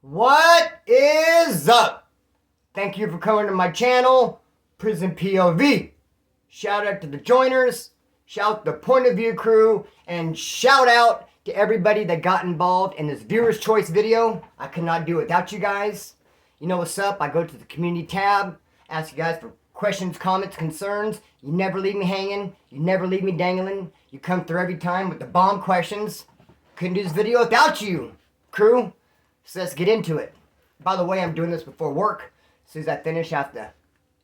What is up? Thank you for coming to my channel, Prison POV. Shout out to the joiners, shout out to the point of view crew, and shout out to everybody that got involved in this viewer's choice video. I could not do it without you guys. You know what's up? I go to the community tab, ask you guys for questions, comments, concerns. You never leave me hanging. You never leave me dangling. You come through every time with the bomb questions. Couldn't do this video without you, crew. So let's get into it. By the way, I'm doing this before work. As soon as I finish, I have to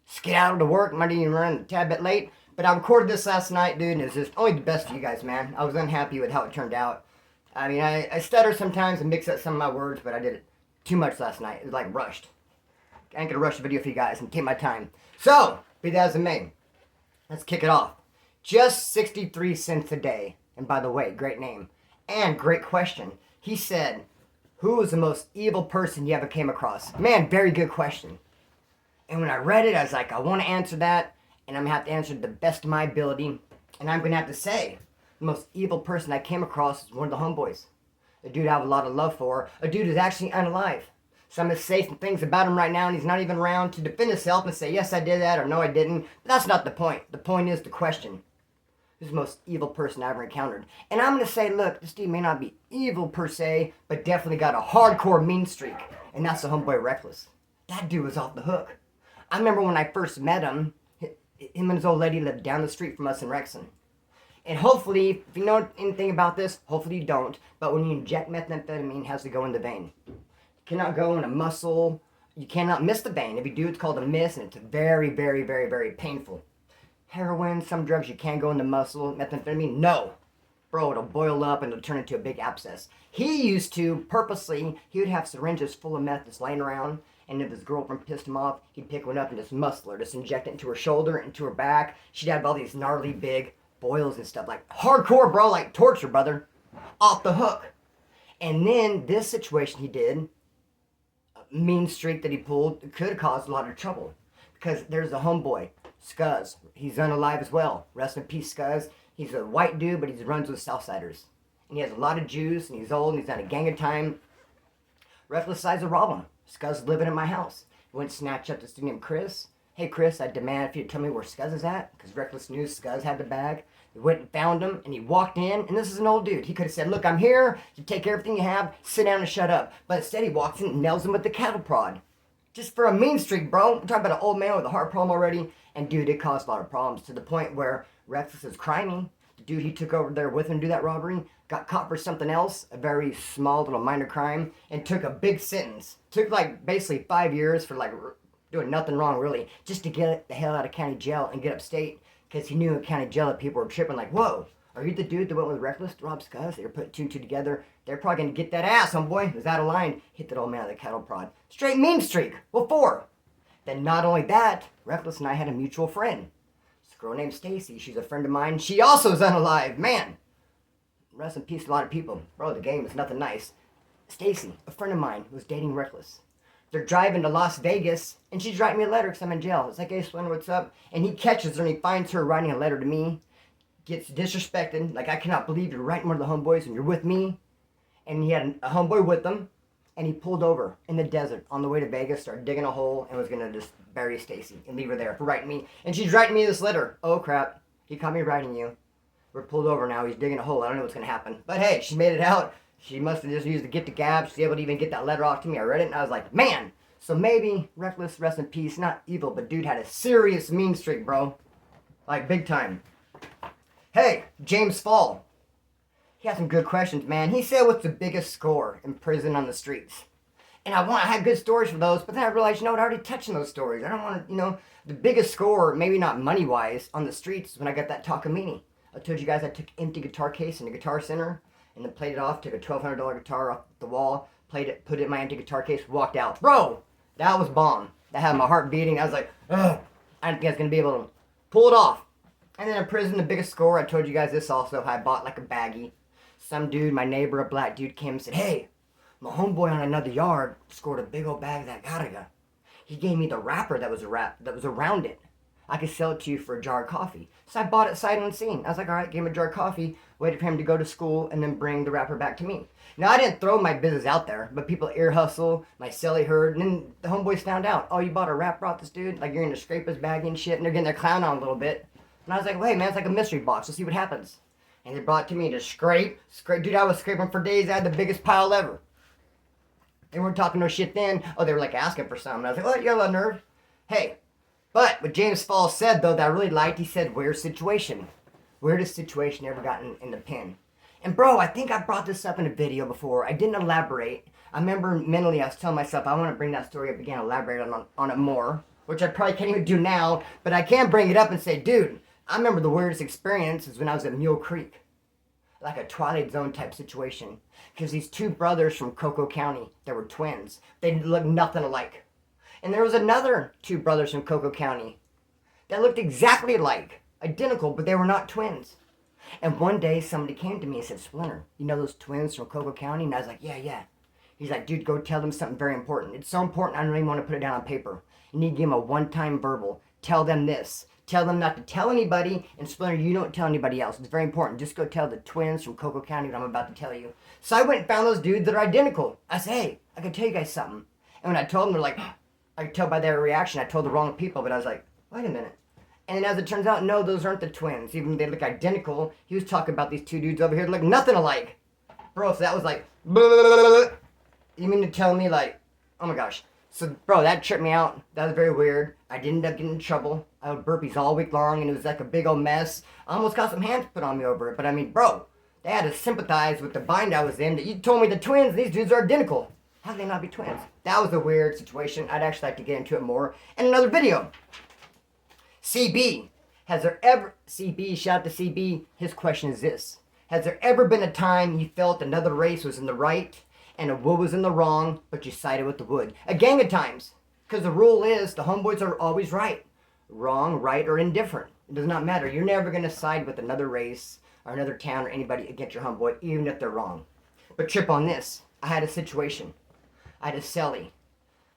skedaddle to work. Might even run a tad bit late. But I recorded this last night, dude, and it's just only the best for you guys, man. I was unhappy with how it turned out. I mean, I stutter sometimes and mix up some of my words, but I did it too much last night. It was like rushed. I ain't gonna rush the video for you guys and take my time. So, be that as it may, let's kick it off. Just 63 cents a day. And by the way, great name. And great question. He said, who was the most evil person you ever came across? Man, very good question. And when I read it, I was like, I want to answer that, and I'm going to have to answer it to the best of my ability. And I'm going to have to say, the most evil person I came across is one of the homeboys. A dude I have a lot of love for. A dude who's actually unalive. So I'm going to say some things about him right now, and he's not even around to defend himself and say, yes, I did that, or no, I didn't. But that's not the point. The point is the question. Who's the most evil person I ever encountered? And I'm going to say, look, this dude may not be evil per se, but definitely got a hardcore mean streak. And that's the homeboy Reckless. That dude was off the hook. I remember when I first met him, him and his old lady lived down the street from us in Rexon. And hopefully, if you know anything about this, hopefully you don't, but when you inject methamphetamine, it has to go in the vein. You cannot go in a muscle. You cannot miss the vein. If you do, it's called a miss, and it's very, very, very, very painful. Heroin, some drugs you can go in the muscle. Methamphetamine, no. Bro, it'll boil up and it'll turn into a big abscess. He used to, purposely, he would have syringes full of meth just laying around, and if his girlfriend pissed him off, he'd pick one up and just muscle her, just inject it into her shoulder, into her back. She'd have all these gnarly big boils and stuff, like hardcore, bro, like torture, brother. Off the hook. And then this situation he did, a mean streak that he pulled, could have caused a lot of trouble. Because there's a homeboy, Scuzz. He's unalive as well. Rest in peace, Scuzz. He's a white dude, but he runs with Southsiders. And he has a lot of juice, and he's old, and he's had a gang of time. Reckless decides to rob him. Scuzz is living in my house. He went and snatched up this dude named Kris. Hey, Kris, I demand if you tell me where Scuzz is at, because Reckless knew Scuzz had the bag. He went and found him, and he walked in, and this is an old dude. He could have said, look, I'm here. You take everything you have. Sit down and shut up. But instead, he walks in and nails him with the cattle prod. Just for a mean streak, bro. We're talking about an old man with a heart problem already. And dude, it caused a lot of problems to the point where Reckless is crimey. The dude he took over there with him to do that robbery got caught for something else, a very small little minor crime, and took a big sentence. Took like basically 5 years for like doing nothing wrong really, just to get the hell out of county jail and get upstate, because he knew in county jail that people were tripping like, whoa, are you the dude that went with Reckless to rob Scuzz? They were putting two and two together. They're probably going to get that ass, homeboy. It was out of line. Hit that old man with a cattle prod. Straight mean streak. What for? Then not only that, Reckless and I had a mutual friend. This girl named Stacy. She's a friend of mine. She also is unalive. Man, rest in peace to a lot of people. Bro, the game is nothing nice. Stacy, a friend of mine, was dating Reckless. They're driving to Las Vegas, and she's writing me a letter because I'm in jail. It's like, hey, Splinter, what's up? And he catches her, and he finds her writing a letter to me. Gets disrespected. Like, I cannot believe you're writing one of the homeboys, and you're with me. And he had a homeboy with them, and he pulled over in the desert on the way to Vegas, started digging a hole, and was going to just bury Stacy and leave her there for writing me. And she's writing me this letter. Oh, crap. He caught me writing you. We're pulled over now. He's digging a hole. I don't know what's going to happen. But, hey, she made it out. She must have just used to get the gab. She's able to even get that letter off to me. I read it, and I was like, man. So maybe Reckless, rest in peace, not evil, but dude had a serious mean streak, bro. Like, big time. Hey, James Fall. He had some good questions, man. He said, what's the biggest score in prison on the streets? And I had good stories for those, but then I realized, you know what, I already touched on those stories. I don't want to, the biggest score, maybe not money-wise, on the streets is when I got that Takamine. I told you guys I took an empty guitar case in the Guitar Center, and then played it off, took a $1,200 guitar off the wall, played it, put it in my empty guitar case, walked out. Bro, that was bomb. That had my heart beating. I was like, ugh, I didn't think I was going to be able to pull it off. And then in prison, the biggest score, I told you guys this also, I bought like a baggie. Some dude, my neighbor, a black dude, came and said, hey, my homeboy on another yard scored a big old bag of that Garaga. He gave me the wrapper that was around it. I could sell it to you for a jar of coffee. So I bought it sight unseen. I was like, all right, gave him a jar of coffee. waited for him to go to school, and then bring the wrapper back to me. Now, I didn't throw my business out there, but people ear hustle, my celly heard, and then the homeboys found out, oh, you bought a wrapper off this dude? Like, you're going to scrape his bag and shit, and they're getting their clown on a little bit. And I was like, wait, man, it's like a mystery box. Let's see what happens. And they brought it to me to scrape. Dude, I was scraping for days. I had the biggest pile ever. They weren't talking no shit then. Oh, they were like asking for something. I was like, oh, you got a lot of nerve. Hey, but what James Falls said, though, that I really liked, he said, weirdest situation. Weirdest situation ever gotten in the pen. And bro, I think I brought this up in a video before. I didn't elaborate. I remember mentally I was telling myself I want to bring that story up again, elaborate on it more, which I probably can't even do now, but I can bring it up and say, dude, I remember the weirdest experience is when I was at Mule Creek. Like a Twilight Zone type situation. Because these two brothers from Cocoa County, they were twins. They looked nothing alike. And there was another two brothers from Cocoa County that looked exactly alike. Identical, but they were not twins. And one day somebody came to me and said, Splinter, you know those twins from Cocoa County? And I was like, yeah. He's like, dude, go tell them something very important. It's so important I don't even want to put it down on paper. You need to give them a one-time verbal. Tell them this. Tell them not to tell anybody. And Splinter, you don't tell anybody else. It's very important. Just go tell the twins from Cocoa County what I'm about to tell you. So I went and found those dudes that are identical. I said, hey, I can tell you guys something. And when I told them, they're like, I could tell by their reaction, I told the wrong people. But I was like, wait a minute. And as it turns out, no, those aren't the twins. Even though they look identical, he was talking about these two dudes over here that look nothing alike. Bro, so that was like, blah. You mean to tell me, like, oh my gosh. So, bro, that tripped me out. That was very weird. I did end up getting in trouble. I had burpees all week long, and it was like a big old mess. I almost got some hands put on me over it. But, I mean, bro, they had to sympathize with the bind I was in. That you told me the twins, these dudes are identical. How can they not be twins? That was a weird situation. I'd actually like to get into it more in another video. CB, CB, shout out to CB, his question is this. Has there ever been a time you felt another race was in the right and a wood was in the wrong, but you sided with the wood? A gang of times. Because the rule is the homeboys are always right. Wrong, right, or indifferent. It does not matter. You're never going to side with another race or another town or anybody against your homeboy, even if they're wrong. But trip on this. I had a situation. I had a celly.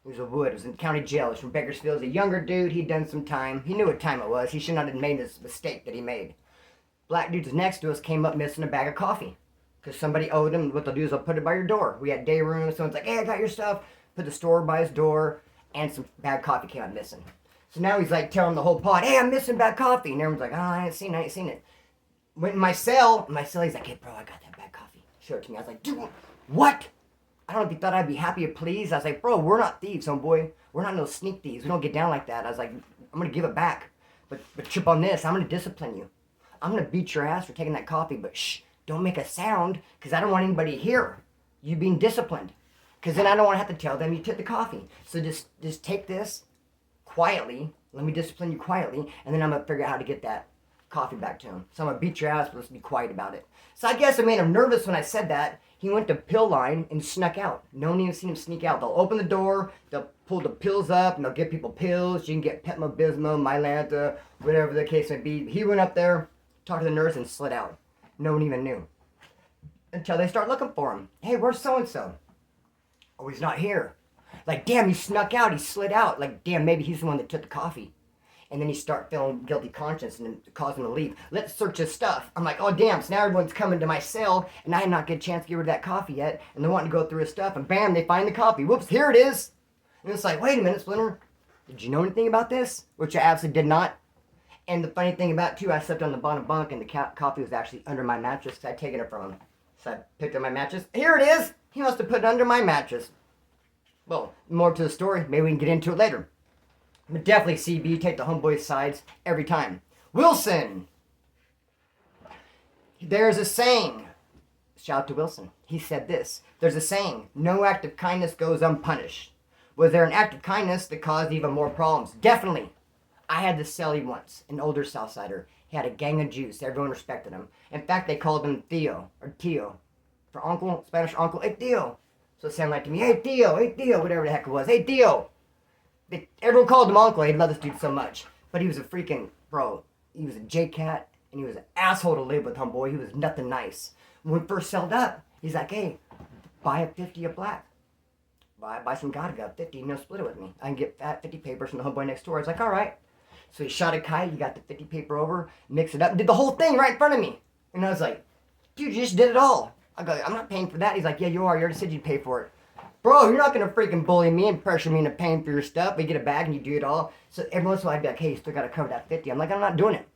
He was a wood. He was in county jail. He was from Bakersfield. He was a younger dude. He'd done some time. He knew what time it was. He should not have made this mistake that he made. Black dudes next to us came up missing a bag of coffee. Because somebody owed him. What they'll do is they'll put it by your door. We had day room. Someone's like, hey, I got your stuff. Put the store by his door. And some bad coffee came out missing. So now he's like telling the whole pod, hey, I'm missing bad coffee. And everyone's like, oh, I ain't seen it. Went in my cell. He's like, hey, bro, I got that bad coffee. Showed it to me. I was like, dude, what? I don't know if he thought I'd be happy or pleased. I was like, bro, we're not thieves, homeboy. We're not no sneak thieves. We don't get down like that. I was like, I'm going to give it back. But trip on this. I'm going to discipline you. I'm going to beat your ass for taking that coffee. But shh, don't make a sound because I don't want anybody to hear you being disciplined. Because then I don't want to have to tell them you took the coffee. So just take this quietly. Let me discipline you quietly. And then I'm going to figure out how to get that coffee back to him. So I'm going to beat your ass, but let's be quiet about it. So I guess I made him nervous when I said that. He went to pill line and snuck out. No one even seen him sneak out. They'll open the door, they'll pull the pills up, and they'll give people pills. You can get Pepto-Bismol, Mylanta, whatever the case may be. He went up there, talked to the nurse, and slid out. No one even knew. Until they start looking for him. Hey, where's so-and-so? Oh, he's not here. Like, damn, he snuck out. He slid out. Like, damn, maybe he's the one that took the coffee. And then you start feeling guilty conscience and it causes him to leave. Let's search his stuff. I'm like, oh, damn. So now everyone's coming to my cell, and I did not get a chance to get rid of that coffee yet. And they're wanting to go through his stuff, and bam, they find the coffee. Whoops, here it is. And it's like, wait a minute, Splinter. Did you know anything about this? Which I absolutely did not. And the funny thing about it, too, I slept on the bottom bunk, and the coffee was actually under my mattress because I'd taken it from him. So I picked up my mattress. Here it is. He must have put it under my mattress. Well, more to the story. Maybe we can get into it later. But definitely, CB, take the homeboys' sides every time. Wilson! There's a saying. Shout out to Wilson. He said this. There's a saying. No act of kindness goes unpunished. Was there an act of kindness that caused even more problems? Definitely. I had this celly once, an older Southsider. He had a gang of Jews. Everyone respected him. In fact, they called him Theo, or Tio. For uncle, Spanish uncle, hey, Theo. So it sounded like to me, hey, Theo, whatever the heck it was. Hey, Theo. Everyone called him uncle. He loved this dude so much. But he was a freaking, bro, he was a J-Cat, and he was an asshole to live with, homeboy. He was nothing nice. When we first sold up, he's like, hey, buy a 50 of black. Buy some Gattaca, 50, split it with me. I can get that 50 papers from the homeboy next door. I was like, all right. So he shot a kite, he got the 50 paper over, mixed it up, and did the whole thing right in front of me. And I was like, dude, you just did it all. I go, I'm not paying for that. He's like, yeah, you are. You already said you'd pay for it. Bro, you're not going to freaking bully me and pressure me into paying for your stuff. We get a bag and you do it all. So every once in a while I'd be like, hey, you still got to cover that 50. I'm like, I'm not doing it.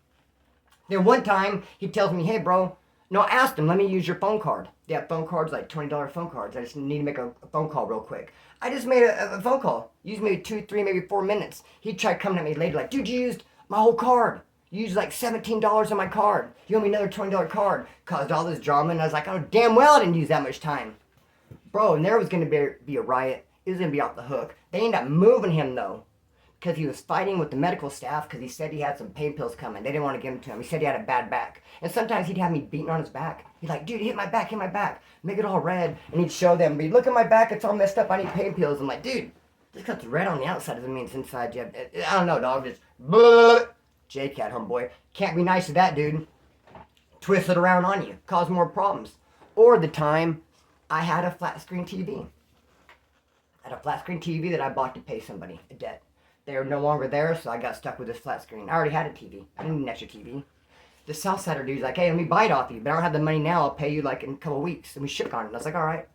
Then one time he tells me, hey, bro, no, I asked him, let me use your phone card. They have phone cards, like $20 phone cards. I just need to make a phone call real quick. I just made a phone call. Used maybe 2, 3, maybe 4 minutes. He tried coming at me later like, dude, you used my whole card. You used like $17 on my card. You owe me another $20 card. Caused all this drama, and I was like, oh, damn well I didn't use that much time. Bro, and there was going to be a riot. It was going to be off the hook. They ended up moving him, though, because he was fighting with the medical staff because he said he had some pain pills coming. They didn't want to give them to him. He said he had a bad back. And sometimes he'd have me beating on his back. He's like, dude, hit my back, make it all red. And he'd show them, but look at my back, it's all messed up, I need pain pills. I'm like, dude, just because it's red on the outside doesn't mean it's inside you. I don't know, dog, just blah. J-Cat, homeboy. Can't be nice to that, dude. Twist it around on you, cause more problems. Or the time I had a flat screen TV. I had a flat screen TV that I bought to pay somebody a debt. They were no longer there, so I got stuck with this flat screen. I already had a TV. I didn't need an extra TV. The Southsider dude's like, hey, let me buy it off you, but I don't have the money now. I'll pay you like in a couple of weeks. And we shook on it. And I was like, all right.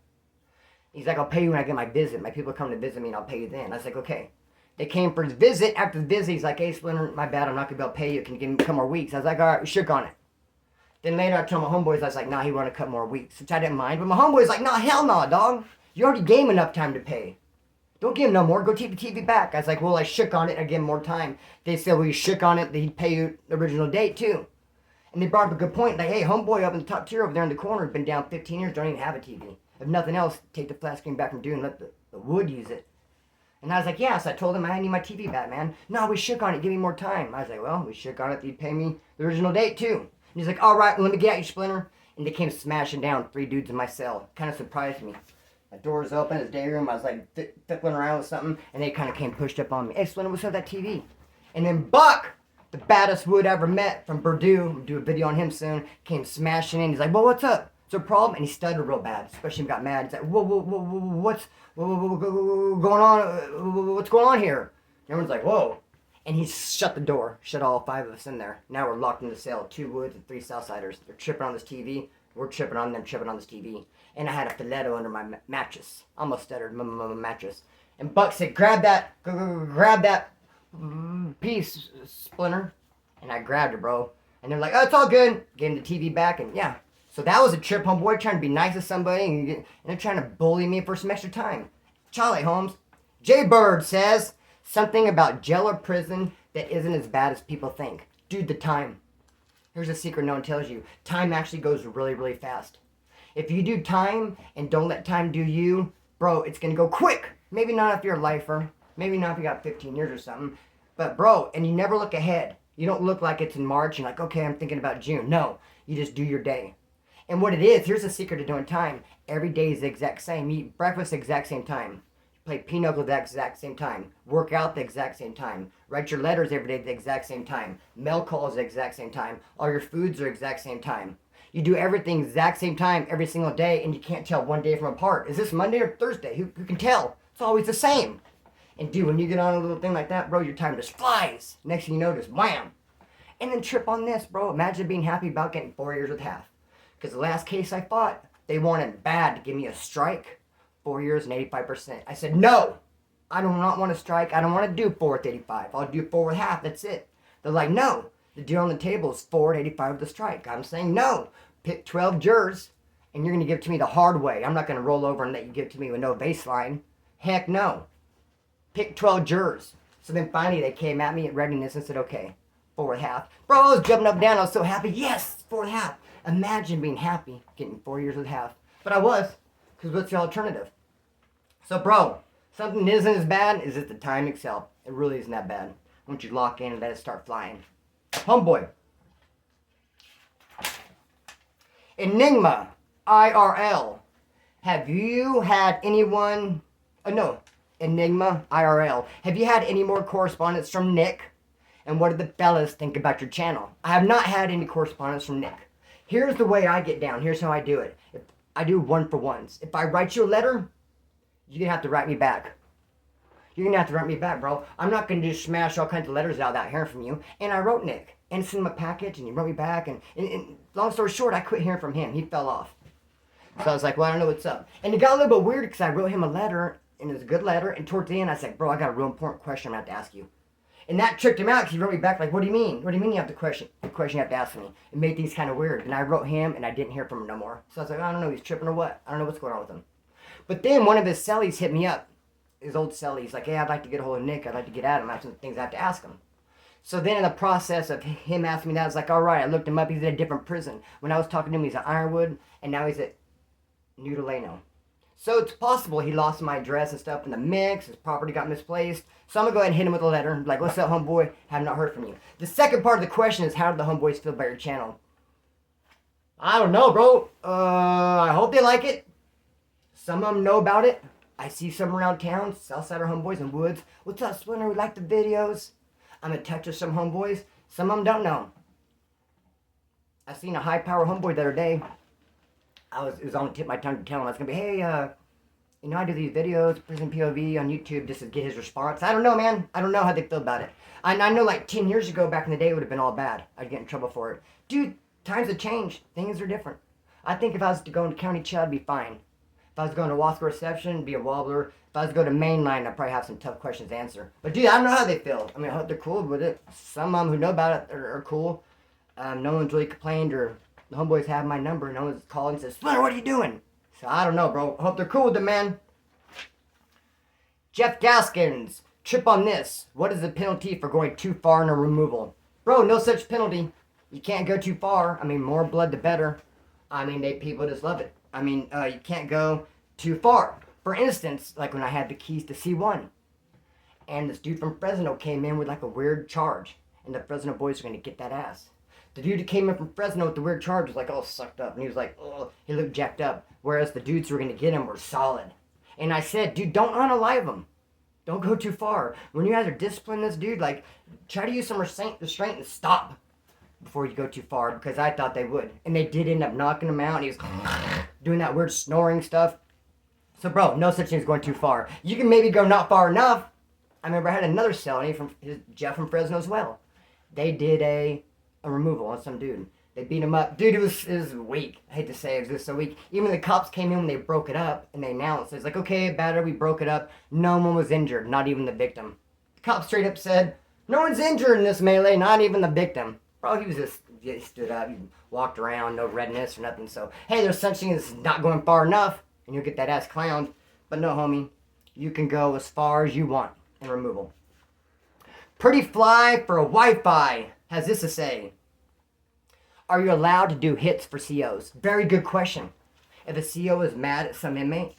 He's like, I'll pay you when I get my visit. My people come to visit me and I'll pay you then. And I was like, okay. They came for his visit. After the visit, he's like, hey, Splinter, my bad. I'm not going to be able to pay you. Can you give me a couple more weeks? I was like, all right, we shook on it. Then later I told my homeboys, I was like, nah, he wanted a couple more weeks, which I didn't mind. But my homeboy's like, nah, hell no, dog. You already gave him enough time to pay. Don't give him no more. Go take the TV back. I was like, well, I shook on it. I gave him more time. They said, well, you shook on it. He'd pay you the original date, too. And they brought up a good point. Like, hey, homeboy up in the top tier over there in the corner has been down 15 years. Don't even have a TV. If nothing else, take the flat screen back from doing. Let the wood use it. And I was like, yeah. So I told him I need my TV back, man. No, we shook on it. Give me more time. I was like, well, we shook on it. He'd pay me the original date, too. And he's like, all right, well, let me get at you, Splinter. And they came smashing down, 3 dudes in my cell. Kind of surprised me. My door's open, his day room. I was like fiddling around with something, and they kind of came pushed up on me. Hey, Splinter, what's up with that TV? And then Buck, the baddest wood I ever met from Purdue, we'll do a video on him soon, came smashing in. He's like, well, what's up? Is there a problem? And he stuttered real bad, especially when he got mad. He's like, whoa, what's going on? What's going on here? And everyone's like, whoa. And he shut the door, shut all 5 of us in there. Now we're locked in the cell, 2 woods and 3 Southsiders. They're tripping on this TV. We're tripping on them, tripping on this TV. And I had a stiletto under my mattress. Almost stuttered, mattress. And Buck said, grab that piece, Splinter. And I grabbed it, bro. And they're like, oh, it's all good. Gave him the TV back, and yeah. So that was a trip, homeboy, trying to be nice to somebody, and they're trying to bully me for some extra time. Charlie Holmes. Jay Bird says something about jail or prison that isn't as bad as people think. Dude, the time. Here's a secret no one tells you. Time actually goes really, really fast. If you do time and don't let time do you, bro, it's going to go quick. Maybe not if you're a lifer. Maybe not if you got 15 years or something. But, bro, and you never look ahead. You don't look like it's in March and like, okay, I'm thinking about June. No, you just do your day. And what it is, here's the secret to doing time. Every day is the exact same. You eat breakfast the exact same time. Play pinochle the exact same time. Work out the exact same time. Write your letters every day the exact same time. Mail calls the exact same time. All your foods are exact same time. You do everything exact same time every single day, and you can't tell one day from apart. Is this Monday or Thursday? Who can tell? It's always the same. And dude, when you get on a little thing like that, bro, your time just flies. Next thing you know, just wham. And then trip on this, bro. Imagine being happy about getting 4 years with half. Because the last case I fought, they wanted bad to give me a strike. 4 years and 85%. I said, no, I do not want to strike. I don't want to do 4 with 85. I'll do 4 with half. That's it. They're like, no. The deal on the table is 4 at 85 with the strike. I'm saying, no. Pick 12 jurors, and you're going to give it to me the hard way. I'm not going to roll over and let you give it to me with no baseline. Heck no. Pick 12 jurors. So then finally they came at me at readiness and said, okay, 4 with half. Bro, I was jumping up and down. I was so happy. Yes, 4 with half. Imagine being happy getting 4 years with half. But I was. Because what's the alternative? So, bro, something isn't as bad as it's the time itself. It really isn't that bad. Once you lock in and let it start flying. Homeboy. Enigma, IRL. Have you had anyone... Enigma, IRL. Have you had any more correspondence from Nick? And what did the fellas think about your channel? I have not had any correspondence from Nick. Here's the way I get down. Here's how I do it. I do 1-for-1s. If I write you a letter, you're going to have to write me back. You're going to have to write me back, bro. I'm not going to just smash all kinds of letters out without hearing from you. And I wrote Nick. and sent him a package, and he wrote me back. And long story short, I quit hearing from him. He fell off. So I was like, well, I don't know what's up. And it got a little bit weird because I wrote him a letter, and it was a good letter. And towards the end, I said, bro, I got a real important question I'm going to have to ask you. And that tricked him out because he wrote me back like, what do you mean? What do you mean you have the question you have to ask me? It made things kind of weird. And I wrote him, and I didn't hear from him no more. So I was like, I don't know, he's tripping or what? I don't know what's going on with him. But then one of his cellies hit me up. His old cellie. He's like, hey, I'd like to get a hold of Nick. I'd like to get at him. I have some things I have to ask him. So then in the process of him asking me that, I was like, all right. I looked him up. He's in a different prison. When I was talking to him, he's at Ironwood, and now he's at New Delano. So it's possible he lost my address and stuff in the mix. His property got misplaced. So I'm going to go ahead and hit him with a letter. Like, what's up, homeboy? Have not heard from you. The second part of the question is, how do the homeboys feel about your channel? I don't know, bro. I hope they like it. Some of them know about it. I see some around town. Southsider homeboys in Woods. What's up, Splinter? We like the videos. I'm in touch with some homeboys. Some of them don't know. I seen a high-power homeboy the other day. It was on the tip of my tongue to tell him. I was going to be, hey, I do these videos, Prison POV on YouTube, just to get his response. I don't know, man. I don't know how they feel about it. I know like 10 years ago, back in the day, it would have been all bad. I'd get in trouble for it. Dude, times have changed. Things are different. I think if I was to go into County Chad, I'd be fine. If I was going to Wasco Reception, it'd be a wobbler. If I was to go to Mainline, I'd probably have some tough questions to answer. But dude, I don't know how they feel. I mean, I hope they're cool with it. Some of them who know about it are cool. No one's really complained, or the homeboys have my number. No one's called and says, Splinter, what are you doing? So I don't know, bro. I hope they're cool with it, man. Jeff Gaskins, trip on this. What is the penalty for going too far in a removal? Bro, no such penalty. You can't go too far. I mean, more blood the better. I mean, people just love it. I mean, you can't go too far. For instance, like when I had the keys to C1, and this dude from Fresno came in with like a weird charge, and the Fresno boys are going to get that ass. The dude who came in from Fresno with the weird charge was like all sucked up, and he was like, oh, he looked jacked up, whereas the dudes who were going to get him were solid. And I said, dude, don't unalive him. Don't go too far. When you guys are disciplining this dude, like, try to use some restraint and stop before you go too far, because I thought they would. And they did end up knocking him out, and he was doing that weird snoring stuff. So, bro, no such thing as going too far. You can maybe go not far enough. I remember I had another cellie from Jeff from Fresno as well. They did a removal on some dude. They beat him up. Dude, it was weak. I hate to say it was just so weak. Even when the cops came in when they broke it up, and they announced, it's like, okay, batter, we broke it up. No one was injured, not even the victim. The cop straight up said, no one's injured in this melee, not even the victim. Bro, he stood up, he walked around, no redness or nothing. So, hey, there's such thing as not going far enough, and you'll get that ass clowned. But no, homie, you can go as far as you want in removal. Pretty Fly for a Wi-Fi has this to say. Are you allowed to do hits for COs? Very good question. If a CO is mad at some inmate,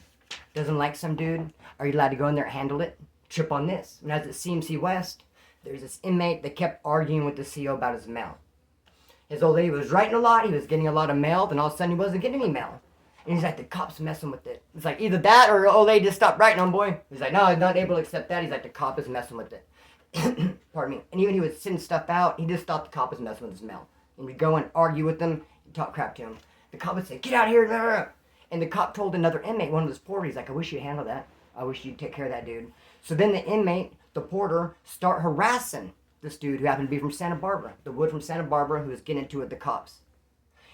doesn't like some dude, are you allowed to go in there and handle it? Trip on this. When I was at CMC West, there's this inmate that kept arguing with the CO about his mail. His old lady was writing a lot, he was getting a lot of mail, then all of a sudden he wasn't getting any mail. And he's like, the cop's messing with it. It's like, either that or old lady just stopped writing, homeboy. He's like, no, I'm not able to accept that. He's like, the cop is messing with it. Pardon me. And even he was sending stuff out, he just thought the cop was messing with his mail. And we'd go and argue with him, and talk crap to him. The cop would say, get out of here. And the cop told another inmate, one of his porters, he's like, I wish you'd handle that. I wish you'd take care of that dude. So then the inmate, the porter, start harassing this dude who happened to be from Santa Barbara. The Wood from Santa Barbara who was getting into it with the cops.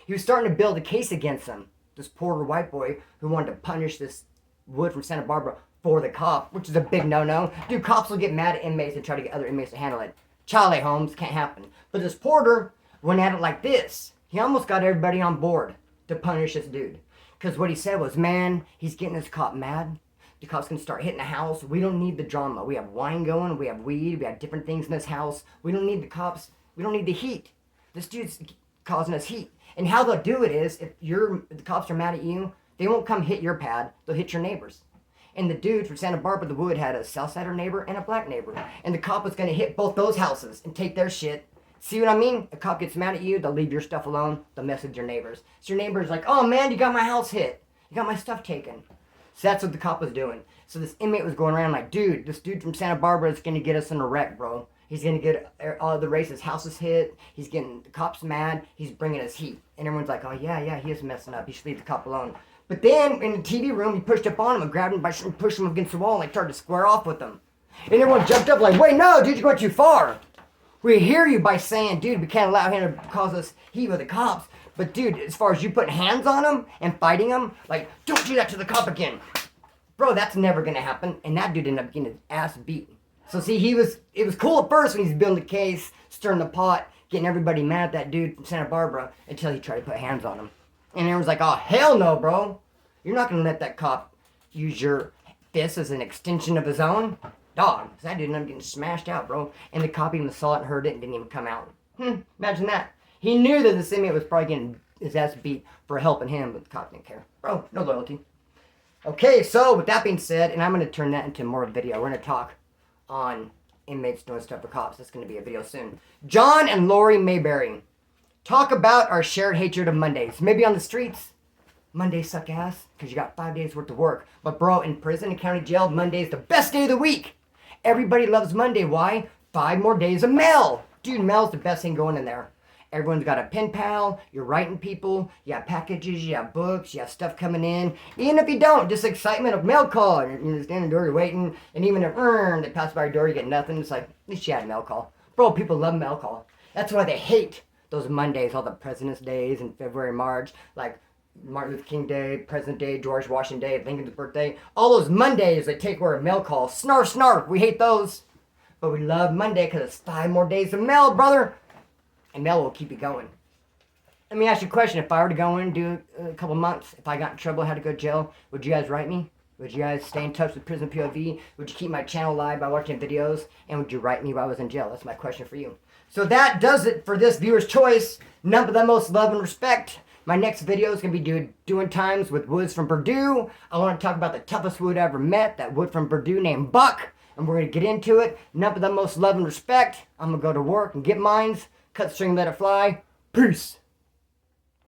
He was starting to build a case against him. This porter white boy who wanted to punish this Wood from Santa Barbara for the cop, which is a big no-no. Dude, cops will get mad at inmates and try to get other inmates to handle it. Chale, Holmes, can't happen. But this porter went at it like this. He almost got everybody on board to punish this dude. Because what he said was, man, he's getting this cop mad. The cop's going to start hitting the house. We don't need the drama. We have wine going. We have weed. We have different things in this house. We don't need the cops. We don't need the heat. This dude's causing us heat. And how they'll do it is, if the cops are mad at you, they won't come hit your pad. They'll hit your neighbors. And the dude from Santa Barbara, the Wood, had a Southsider neighbor and a black neighbor. And the cop was going to hit both those houses and take their shit. See what I mean? A cop gets mad at you, they'll leave your stuff alone, they'll message your neighbors. So your neighbor's like, oh man, you got my house hit. You got my stuff taken. So that's what the cop was doing. So this inmate was going around like, dude, this dude from Santa Barbara is going to get us in a wreck, bro. He's going to get all the races' houses hit. He's getting the cops mad. He's bringing us heat. And everyone's like, oh yeah, he is messing up. You should leave the cop alone. But then in the TV room, he pushed up on him and grabbed him and pushed him against the wall and like, tried to square off with him. And everyone jumped up like, wait, no, dude, you're going too far. We hear you by saying, dude, we can't allow him to cause us heat with the cops. But dude, as far as you putting hands on him and fighting him, like, don't do that to the cop again. Bro, that's never gonna happen. And that dude ended up getting his ass beat. So see, it was cool at first when he's building the case, stirring the pot, getting everybody mad at that dude from Santa Barbara until he tried to put hands on him. And everyone's like, oh, hell no, bro. You're not gonna let that cop use your fist as an extension of his own. Dog, that dude ended up getting smashed out, bro. And the cop even saw it and heard it and didn't even come out. Imagine that. He knew that this inmate was probably getting his ass beat for helping him, but the cop didn't care. Bro, no loyalty. Okay, so with that being said, and I'm going to turn that into more of a video. We're going to talk on inmates doing stuff for cops. That's going to be a video soon. John and Lori Mayberry. Talk about our shared hatred of Mondays. Maybe on the streets, Mondays suck ass because you got 5 days worth of work. But bro, in prison and county jail, Monday is the best day of the week. Everybody loves Monday. Why? 5 more days of mail. Dude, mail's the best thing going in there. Everyone's got a pen pal. You're writing people. You have packages. You have books. You have stuff coming in. Even if you don't, just excitement of mail call. You're standing at the door, you're waiting. And even if they pass by your door, you get nothing. It's like, at least you had a mail call. Bro, people love mail call. That's why they hate those Mondays, all the President's Days in February, March. Like Martin Luther King Day, President Day, George Washington Day, Lincoln's birthday. All those Mondays they take where a mail call. Snarf, snarf. We hate those. But we love Monday because it's 5 more days of mail, brother. And mail will keep you going. Let me ask you a question. If I were to go in and do a couple months, if I got in trouble, had to go to jail, would you guys write me? Would you guys stay in touch with Prison POV? Would you keep my channel live by watching videos? And would you write me while I was in jail? That's my question for you. So that does it for this viewer's choice. None of the most love and respect. My next video is going to be doing times with Woods from Purdue. I want to talk about the toughest Wood I ever met, that Wood from Purdue named Buck. And we're going to get into it. None of the most love and respect. I'm going to go to work and get mines. Cut string, let it fly. Peace.